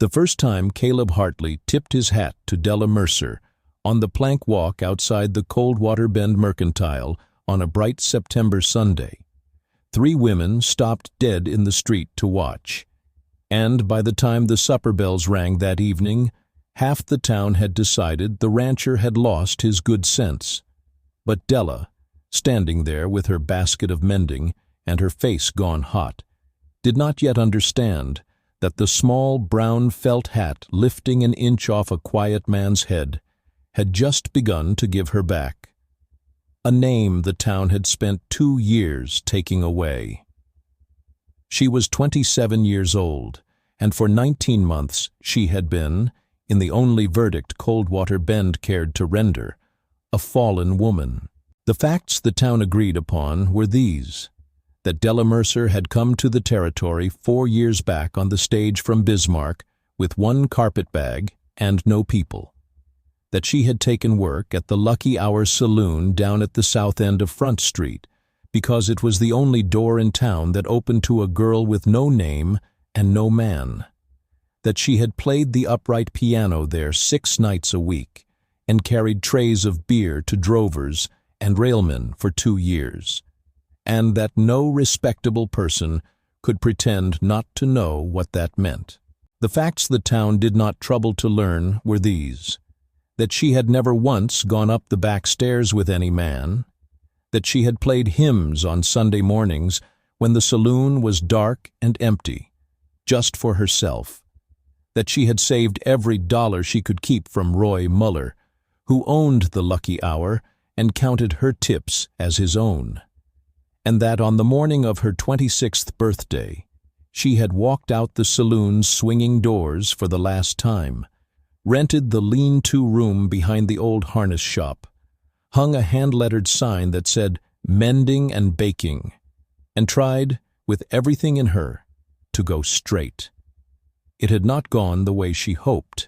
The first time Caleb Hartley tipped his hat to Della Mercer on the plank walk outside the Coldwater Bend Mercantile on a bright September Sunday, 3 women stopped dead in the street to watch, and by the time the supper bells rang that evening, half the town had decided the rancher had lost his good sense. But Della, standing there with her basket of mending and her face gone hot, did not yet understand that the small brown felt hat lifting an inch off a quiet man's head had just begun to give her back a name the town had spent 2 years taking away. She was 27 years old, and for 19 months she had been, in the only verdict Coldwater Bend cared to render, a fallen woman. The facts the town agreed upon were these: that Della Mercer had come to the territory 4 years back on the stage from Bismarck with 1 carpetbag and no people, that she had taken work at the Lucky Hour saloon down at the south end of Front Street because it was the only door in town that opened to a girl with no name and no man, that she had played the upright piano there 6 nights a week and carried trays of beer to drovers and railmen for 2 years, and that no respectable person could pretend not to know what that meant. The facts the town did not trouble to learn were these: that she had never once gone up the back stairs with any man, that she had played hymns on Sunday mornings when the saloon was dark and empty, just for herself, that she had saved every dollar she could keep from Roy Muller, who owned the Lucky Hour and counted her tips as his own, and that on the morning of her 26th birthday, she had walked out the saloon's swinging doors for the last time, rented the lean-to room behind the old harness shop, hung a hand-lettered sign that said "Mending and Baking," and tried, with everything in her, to go straight. It had not gone the way she hoped.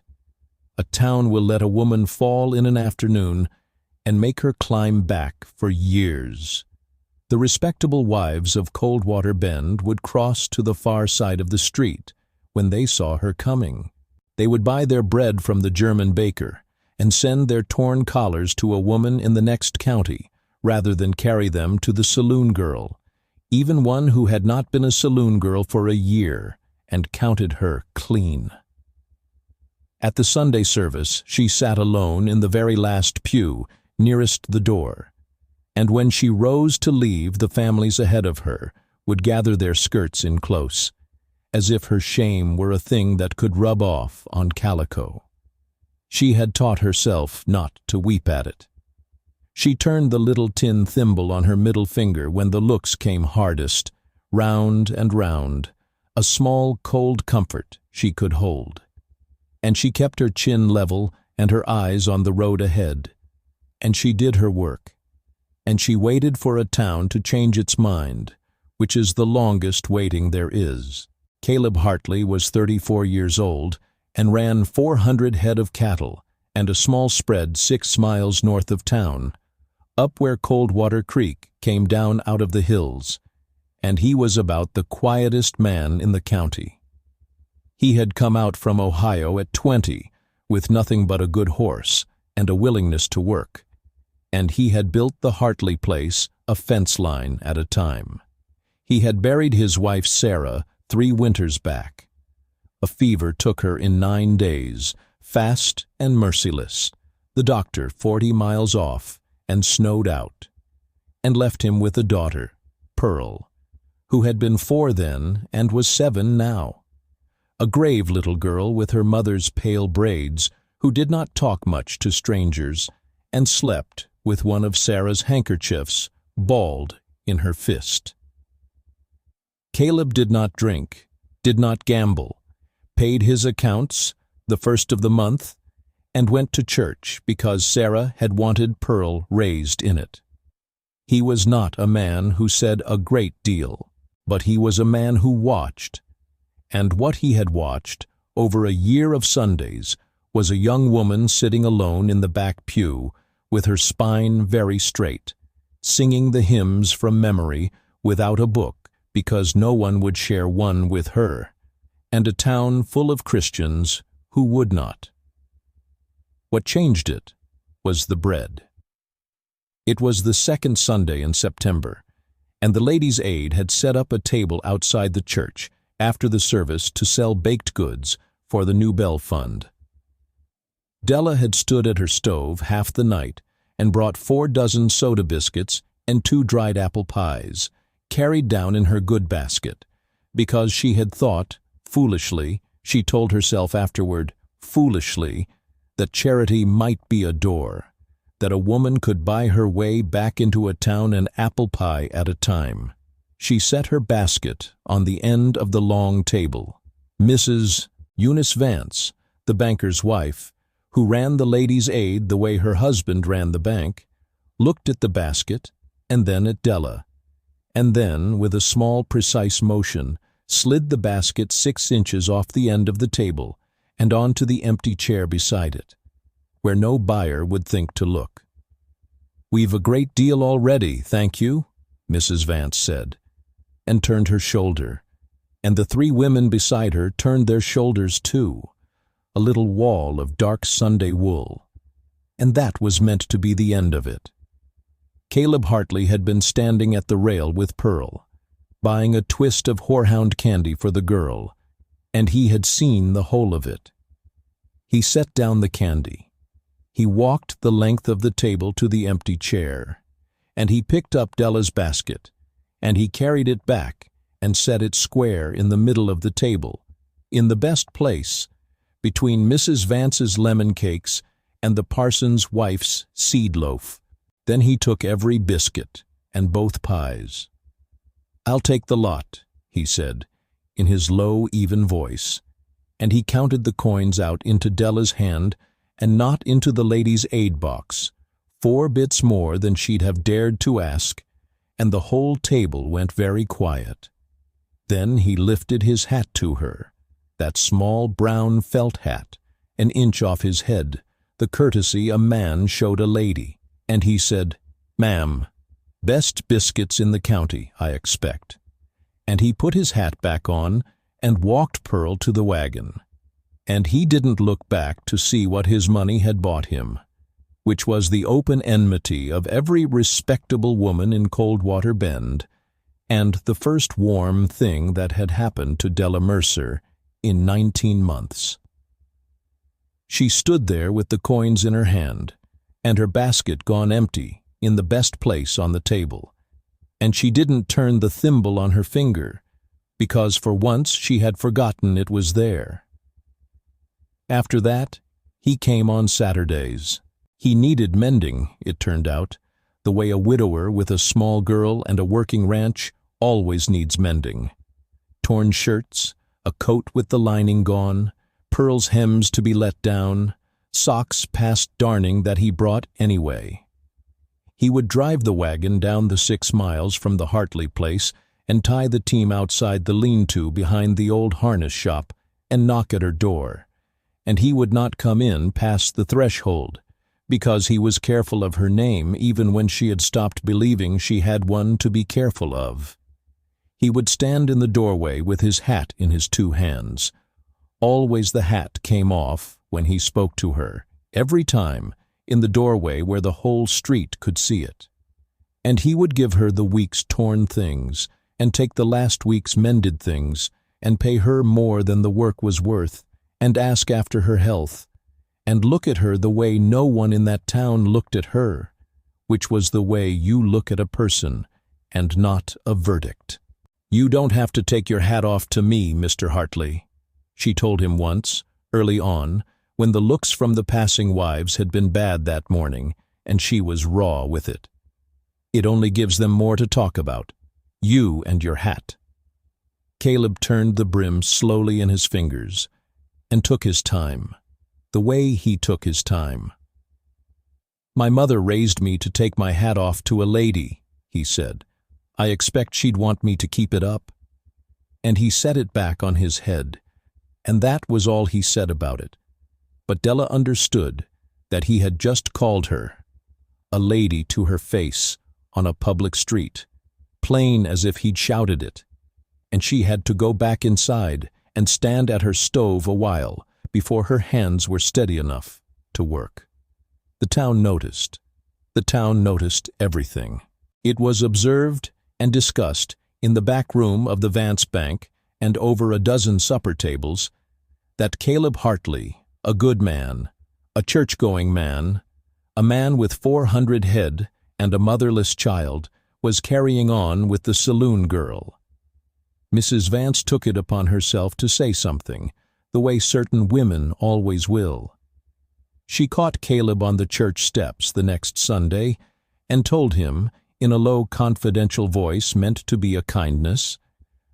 A town will let a woman fall in an afternoon and make her climb back for years. The respectable wives of Coldwater Bend would cross to the far side of the street when they saw her coming. They would buy their bread from the German baker and send their torn collars to a woman in the next county rather than carry them to the saloon girl, even one who had not been a saloon girl for a year and counted her clean. At the Sunday service, she sat alone in the very last pew nearest the door, and when she rose to leave, the families ahead of her would gather their skirts in close, as if her shame were a thing that could rub off on calico. She had taught herself not to weep at it. She turned the little tin thimble on her middle finger when the looks came hardest, round and round, a small cold comfort she could hold. And she kept her chin level and her eyes on the road ahead. And she did her work. And she waited for a town to change its mind, which is the longest waiting there is. Caleb Hartley was 34 years old and ran 400 head of cattle and a small spread 6 miles north of town, up where Coldwater Creek came down out of the hills, and he was about the quietest man in the county. He had come out from Ohio at 20 with nothing but a good horse and a willingness to work, and he had built the Hartley place a fence line at a time. He had buried his wife Sarah 3 winters back. A fever took her in 9 days, fast and merciless, the doctor 40 miles off, and snowed out, and left him with a daughter, Pearl, who had been 4 then and was 7 now. A grave little girl with her mother's pale braids, who did not talk much to strangers, and slept with one of Sarah's handkerchiefs balled in her fist. Caleb did not drink, did not gamble, paid his accounts the first of the month, and went to church because Sarah had wanted Pearl raised in it. He was not a man who said a great deal, but he was a man who watched, and what he had watched over a year of Sundays was a young woman sitting alone in the back pew with her spine very straight, singing the hymns from memory without a book because no one would share one with her, and a town full of Christians who would not. What changed it was the bread. It was the second Sunday in September, and the Ladies' Aid had set up a table outside the church after the service to sell baked goods for the New Bell Fund. Della had stood at her stove half the night and brought 4 dozen soda biscuits and 2 dried apple pies, carried down in her good basket, because she had thought, foolishly, she told herself afterward, foolishly, that charity might be a door, that a woman could buy her way back into a town an apple pie at a time. She set her basket on the end of the long table. Mrs. Eunice Vance, the banker's wife, who ran the Ladies' Aid the way her husband ran the bank, looked at the basket and then at Della, and then, with a small, precise motion, slid the basket 6 inches off the end of the table and onto the empty chair beside it, where no buyer would think to look. "We've a great deal already, thank you," Mrs. Vance said, and turned her shoulder, and the 3 women beside her turned their shoulders too, a little wall of dark Sunday wool, and that was meant to be the end of it. Caleb Hartley had been standing at the rail with Pearl, buying a twist of horehound candy for the girl, and he had seen the whole of it. He set down the candy. He walked the length of the table to the empty chair, and he picked up Della's basket, and he carried it back and set it square in the middle of the table, in the best place, between Mrs. Vance's lemon cakes and the parson's wife's seed loaf. Then he took every biscuit and both pies. "I'll take the lot," he said, in his low, even voice, and he counted the coins out into Della's hand and not into the Ladies' Aid box, 4 bits more than she'd have dared to ask, and the whole table went very quiet. Then he lifted his hat to her, that small brown felt hat, an inch off his head, the courtesy a man showed a lady, and he said, "Ma'am, best biscuits in the county, I expect." And he put his hat back on and walked Pearl to the wagon. And he didn't look back to see what his money had bought him, which was the open enmity of every respectable woman in Coldwater Bend, and the first warm thing that had happened to Della Mercer in 19 months. She stood there with the coins in her hand, and her basket gone empty in the best place on the table, and she didn't turn the thimble on her finger, because for once she had forgotten it was there. After that, he came on Saturdays. He needed mending, it turned out, the way a widower with a small girl and a working ranch always needs mending. Torn shirts, a coat with the lining gone, Pearl's hems to be let down, socks past darning that he brought anyway. He would drive the wagon down the 6 miles from the Hartley place and tie the team outside the lean-to behind the old harness shop and knock at her door, and he would not come in past the threshold, because he was careful of her name even when she had stopped believing she had one to be careful of. He would stand in the doorway with his hat in his 2 hands. Always the hat came off when he spoke to her, every time, in the doorway where the whole street could see it. And he would give her the week's torn things, and take the last week's mended things, and pay her more than the work was worth, and ask after her health, and look at her the way no one in that town looked at her, which was the way you look at a person, and not a verdict. "You don't have to take your hat off to me, Mr. Hartley," she told him once, early on, when the looks from the passing wives had been bad that morning, and she was raw with it. "It only gives them more to talk about. You and your hat." Caleb turned the brim slowly in his fingers, and took his time, the way he took his time. "My mother raised me to take my hat off to a lady," he said. "I expect she'd want me to keep it up." And he set it back on his head, and that was all he said about it. But Della understood that he had just called her a lady to her face on a public street, plain as if he'd shouted it, and she had to go back inside and stand at her stove a while before her hands were steady enough to work. The town noticed. The town noticed everything. It was observed and discussed in the back room of the Vance Bank and over a dozen supper tables that Caleb Hartley, a good man, a church-going man, a man with 400 head and a motherless child, was carrying on with the saloon girl. Mrs. Vance took it upon herself to say something, the way certain women always will. She caught Caleb on the church steps the next Sunday and told him, in a low confidential voice meant to be a kindness,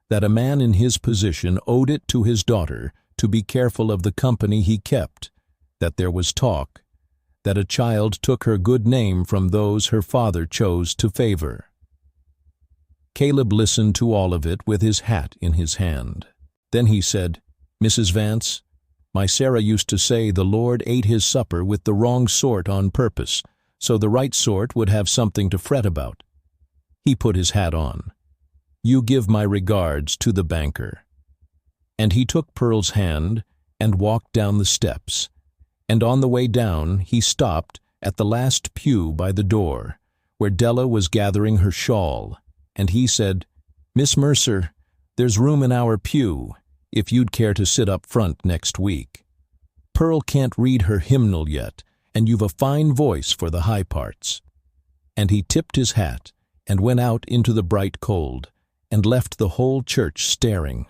that a man in his position owed it to his daughter to be careful of the company he kept, that there was talk, that a child took her good name from those her father chose to favor. Caleb listened to all of it with his hat in his hand. Then he said, "Mrs. Vance, my Sarah used to say the Lord ate his supper with the wrong sort on purpose, so the right sort would have something to fret about." He put his hat on. "You give my regards to the banker." And he took Pearl's hand and walked down the steps, and on the way down he stopped at the last pew by the door, where Della was gathering her shawl, and he said, "Miss Mercer, there's room in our pew, if you'd care to sit up front next week. Pearl can't read her hymnal yet, and you've a fine voice for the high parts." And he tipped his hat and went out into the bright cold, and left the whole church staring.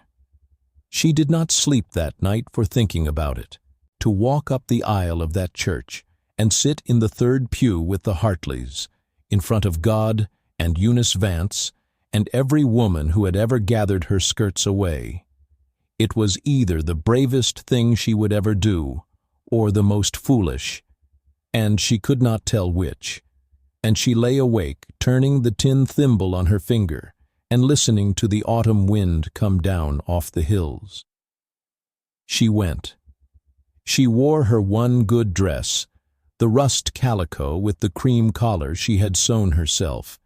She did not sleep that night for thinking about it. To walk up the aisle of that church and sit in the third pew with the Hartleys, in front of God and Eunice Vance and every woman who had ever gathered her skirts away. It was either the bravest thing she would ever do, or the most foolish, and she could not tell which, and she lay awake, turning the tin thimble on her finger, and listening to the autumn wind come down off the hills. She went. She wore her one good dress, the rust calico with the cream collar she had sewn herself,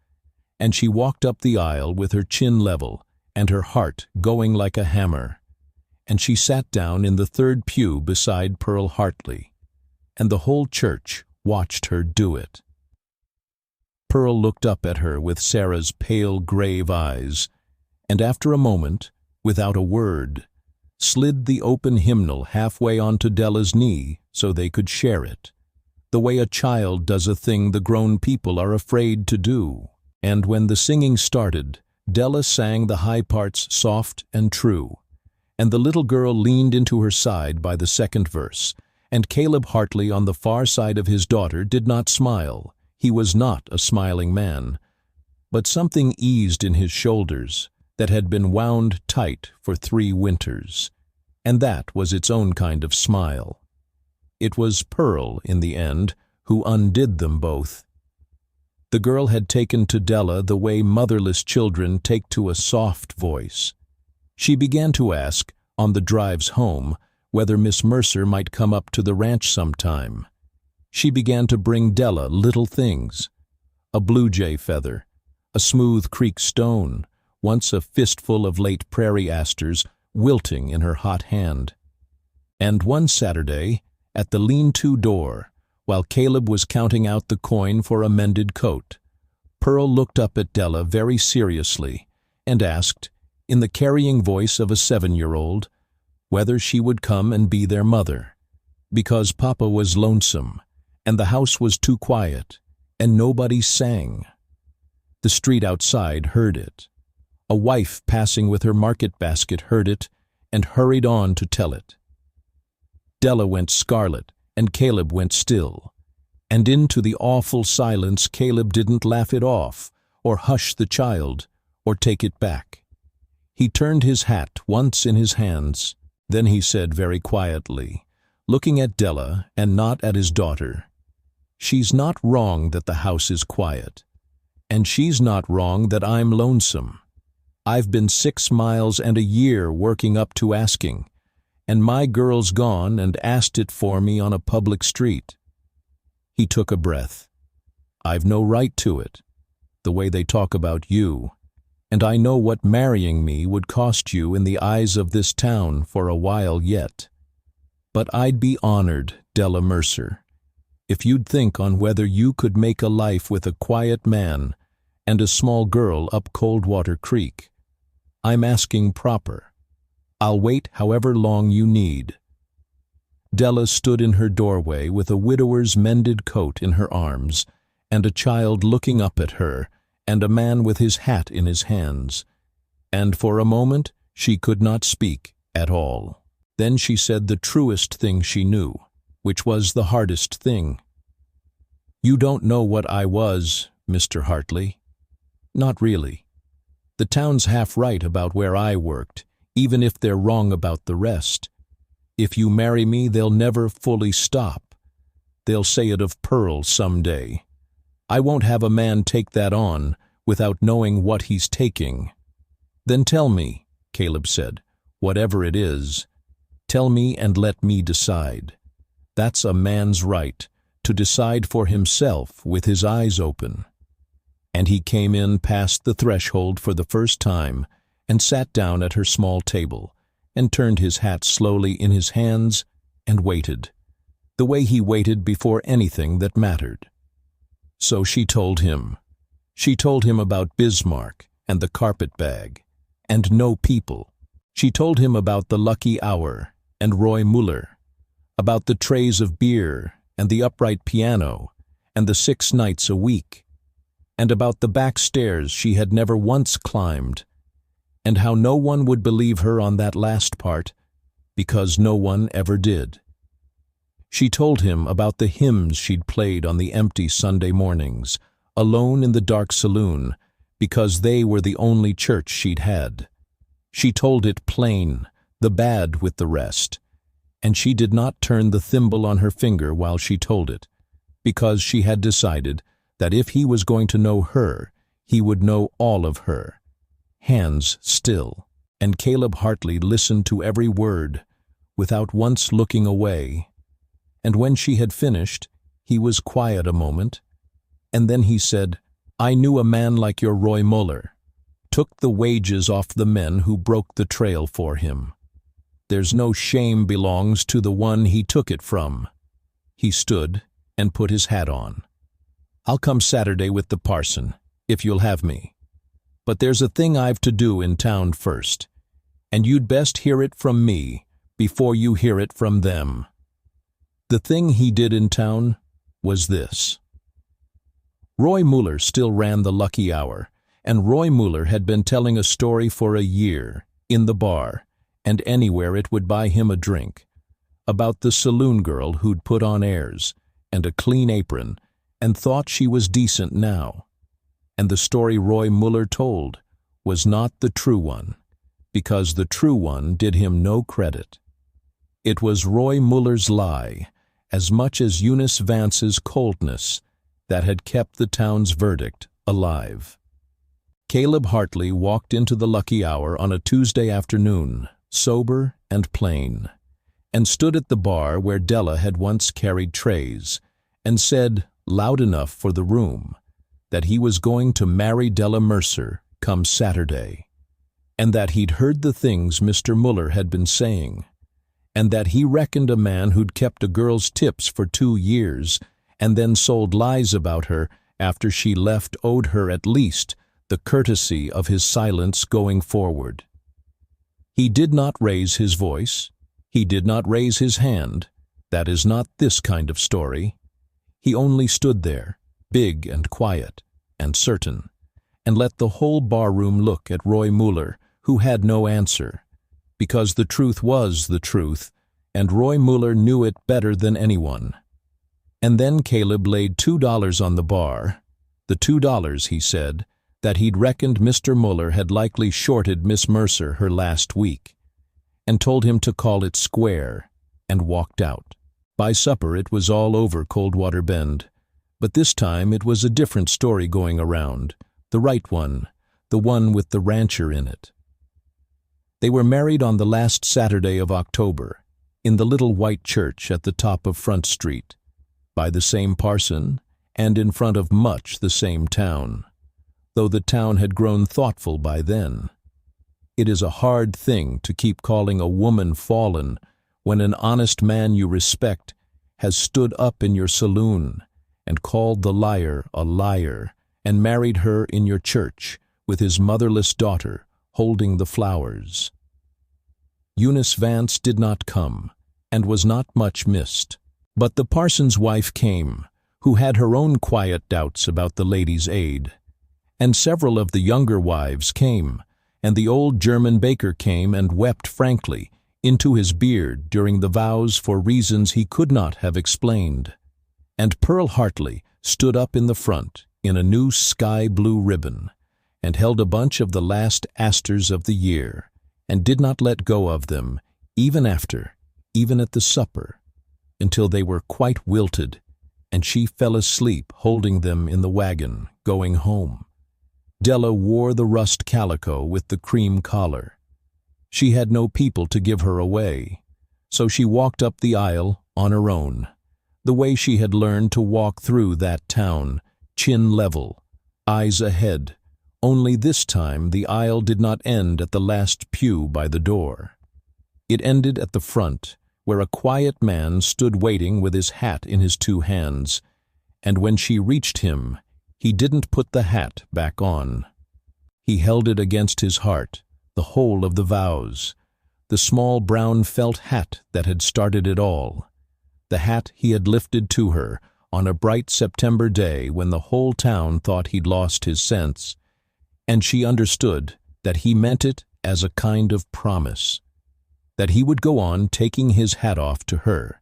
and she walked up the aisle with her chin level and her heart going like a hammer, and she sat down in the third pew beside Pearl Hartley, and the whole church watched her do it. Pearl looked up at her with Sarah's pale, grave eyes, and after a moment, without a word, slid the open hymnal halfway onto Della's knee so they could share it, the way a child does a thing the grown people are afraid to do. And when the singing started, Della sang the high parts soft and true, and the little girl leaned into her side by the second verse, and Caleb Hartley on the far side of his daughter did not smile. He was not a smiling man, but something eased in his shoulders that had been wound tight for 3 winters, and that was its own kind of smile. It was Pearl, in the end, who undid them both. The girl had taken to Della the way motherless children take to a soft voice. She began to ask, on the drives home, whether Miss Mercer might come up to the ranch sometime. She began to bring Della little things, a blue jay feather, a smooth creek stone, once a fistful of late prairie asters wilting in her hot hand. And one Saturday, at the lean-to door, while Caleb was counting out the coin for a mended coat, Pearl looked up at Della very seriously and asked, in the carrying voice of a 7-year-old, whether she would come and be their mother, because Papa was lonesome, and the house was too quiet, and nobody sang. The street outside heard it. A wife passing with her market basket heard it, and hurried on to tell it. Della went scarlet, and Caleb went still, and into the awful silence Caleb didn't laugh it off, or hush the child, or take it back. He turned his hat once in his hands, then he said very quietly, looking at Della and not at his daughter, "She's not wrong that the house is quiet, and she's not wrong that I'm lonesome. I've been 6 miles and a year working up to asking, and my girl's gone and asked it for me on a public street." He took a breath. "I've no right to it, the way they talk about you, and I know what marrying me would cost you in the eyes of this town for a while yet. But I'd be honored, Della Mercer, if you'd think on whether you could make a life with a quiet man and a small girl up Coldwater Creek. I'm asking proper. I'll wait however long you need." Della stood in her doorway with a widower's mended coat in her arms, and a child looking up at her, and a man with his hat in his hands. And for a moment she could not speak at all. Then she said the truest thing she knew, which was the hardest thing. "You don't know what I was, Mr. Hartley." "Not really. The town's half right about where I worked, even if they're wrong about the rest. If you marry me, they'll never fully stop. They'll say it of Pearl someday. I won't have a man take that on without knowing what he's taking." "Then tell me," Caleb said, "whatever it is. Tell me and let me decide. That's a man's right, to decide for himself with his eyes open." And he came in past the threshold for the first time and sat down at her small table and turned his hat slowly in his hands and waited, the way he waited before anything that mattered. So she told him. She told him about Bismarck and the carpet bag and no people. She told him about the lucky hour and Roy Muller, about the trays of beer and the upright piano and the 6 nights a week, and about the back stairs she had never once climbed, and how no one would believe her on that last part, because no one ever did. She told him about the hymns she'd played on the empty Sunday mornings, alone in the dark saloon, because they were the only church she'd had. She told it plain, the bad with the rest, and she did not turn the thimble on her finger while she told it, because she had decided that if he was going to know her, he would know all of her. Hands still, and Caleb Hartley listened to every word, without once looking away. And when she had finished, he was quiet a moment, and then he said, "I knew a man like your Roy Muller. Took the wages off the men who broke the trail for him. There's no shame belongs to the one he took it from." He stood and put his hat on. "I'll come Saturday with the parson, if you'll have me. But there's a thing I've to do in town first, and you'd best hear it from me before you hear it from them." The thing he did in town was this. Roy Muller still ran the lucky hour, and Roy Muller had been telling a story for a year, in the bar, and anywhere it would buy him a drink, about the saloon girl who'd put on airs, and a clean apron, and thought she was decent now. And the story Roy Muller told was not the true one, because the true one did him no credit. It was Roy Muller's lie, as much as Eunice Vance's coldness, that had kept the town's verdict alive. Caleb Hartley walked into the lucky hour on a Tuesday afternoon, sober and plain, and stood at the bar where Della had once carried trays, and said, loud enough for the room, that he was going to marry Della Mercer come Saturday, and that he'd heard the things Mr. Muller had been saying, and that he reckoned a man who'd kept a girl's tips for 2 years and then sold lies about her after she left owed her at least the courtesy of his silence going forward. He did not raise his voice. He did not raise his hand. That is not this kind of story. He only stood there, big and quiet and certain, and let the whole barroom look at Roy Muller, who had no answer, because the truth was the truth, and Roy Muller knew it better than anyone. And then Caleb laid $2 on the bar, the $2, he said, that he'd reckoned Mr. Muller had likely shorted Miss Mercer her last week, and told him to call it square, and walked out. By supper it was all over Coldwater Bend, but this time it was a different story going around, the right one, the one with the rancher in it. They were married on the last Saturday of October, in the little white church at the top of Front Street, by the same parson, and in front of much the same town. though the town had grown thoughtful by then. It is a hard thing to keep calling a woman fallen when an honest man you respect has stood up in your saloon and called the liar a liar and married her in your church with his motherless daughter holding the flowers. Eunice Vance did not come and was not much missed. But the parson's wife came, who had her own quiet doubts about the lady's aid. And several of the younger wives came, and the old German baker came and wept frankly into his beard during the vows for reasons he could not have explained. And Pearl Hartley stood up in the front in a new sky-blue ribbon, and held a bunch of the last asters of the year, and did not let go of them, even at the supper, until they were quite wilted, and she fell asleep holding them in the wagon, going home. Della wore the rust calico with the cream collar. She had no people to give her away, so she walked up the aisle on her own, the way she had learned to walk through that town, chin level, eyes ahead, only this time the aisle did not end at the last pew by the door. It ended at the front, where a quiet man stood waiting with his hat in his two hands, and when she reached him, he didn't put the hat back on. He held it against his heart, the whole of the vows, the small brown felt hat that had started it all, the hat he had lifted to her on a bright September day when the whole town thought he'd lost his sense, and she understood that he meant it as a kind of promise, that he would go on taking his hat off to her,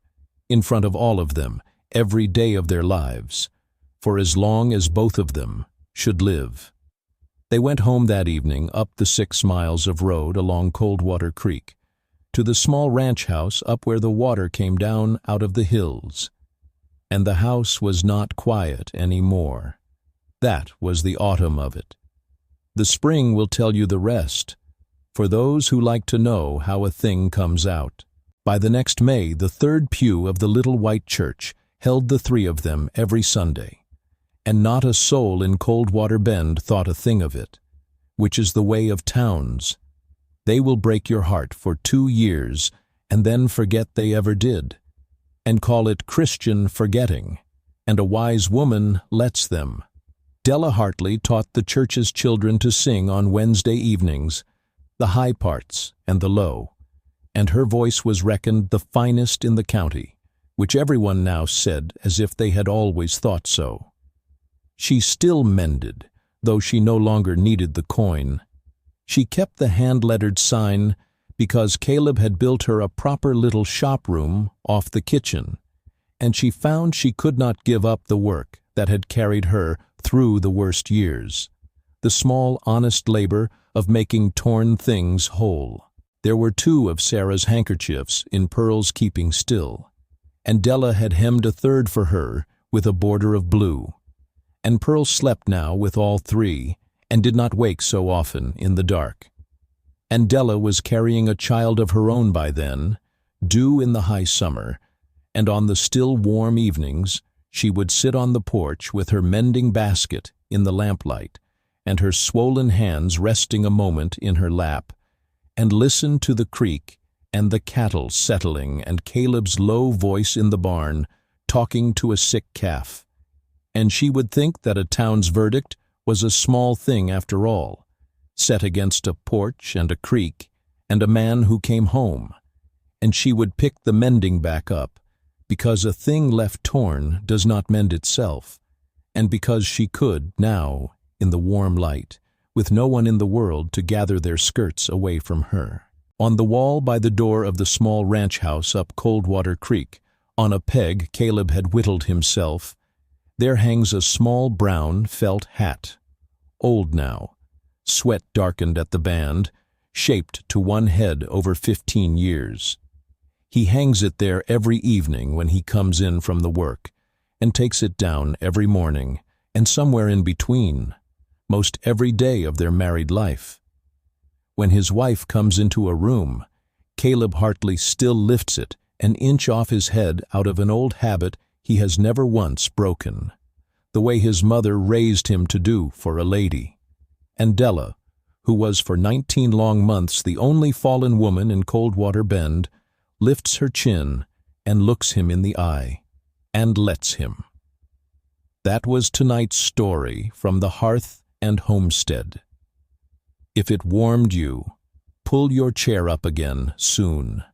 in front of all of them, every day of their lives, for as long as both of them should live. They went home that evening up the 6 miles of road along Coldwater Creek, to the small ranch house up where the water came down out of the hills. And the house was not quiet any more. That was the autumn of it. The spring will tell you the rest, for those who like to know how a thing comes out. By the next May, the 3rd pew of the little white church held the 3 of them every Sunday, and not a soul in Coldwater Bend thought a thing of it, which is the way of towns. They will break your heart for 2 years and then forget they ever did, and call it Christian forgetting, and a wise woman lets them. Della Hartley taught the church's children to sing on Wednesday evenings, the high parts and the low, and her voice was reckoned the finest in the county, which everyone now said as if they had always thought so. She still mended, though she no longer needed the coin. She kept the hand-lettered sign because Caleb had built her a proper little shop room off the kitchen, and she found she could not give up the work that had carried her through the worst years, the small, honest labor of making torn things whole. There were 2 of Sarah's handkerchiefs in Pearl's keeping still, and Della had hemmed a 3rd for her with a border of blue, and Pearl slept now with all 3 and did not wake so often in the dark. And Della was carrying a child of her own by then, due in the high summer, and on the still warm evenings she would sit on the porch with her mending basket in the lamplight, and her swollen hands resting a moment in her lap, and listen to the creek and the cattle settling and Caleb's low voice in the barn talking to a sick calf. And she would think that a town's verdict was a small thing after all, set against a porch and a creek and a man who came home, and she would pick the mending back up, because a thing left torn does not mend itself, and because she could now, in the warm light, with no one in the world to gather their skirts away from her. On the wall by the door of the small ranch house up Coldwater Creek, on a peg Caleb had whittled himself, there hangs a small brown felt hat, old now, sweat darkened at the band, shaped to one head over 15 years. He hangs it there every evening when he comes in from the work, and takes it down every morning, and somewhere in between, most every day of their married life. When his wife comes into a room, Caleb Hartley still lifts it an inch off his head out of an old habit he has never once broken, the way his mother raised him to do for a lady. And Della, who was for 19 long months the only fallen woman in Coldwater Bend, lifts her chin and looks him in the eye, and lets him. That was tonight's story from the Hearth and Homestead. If it warmed you, pull your chair up again soon.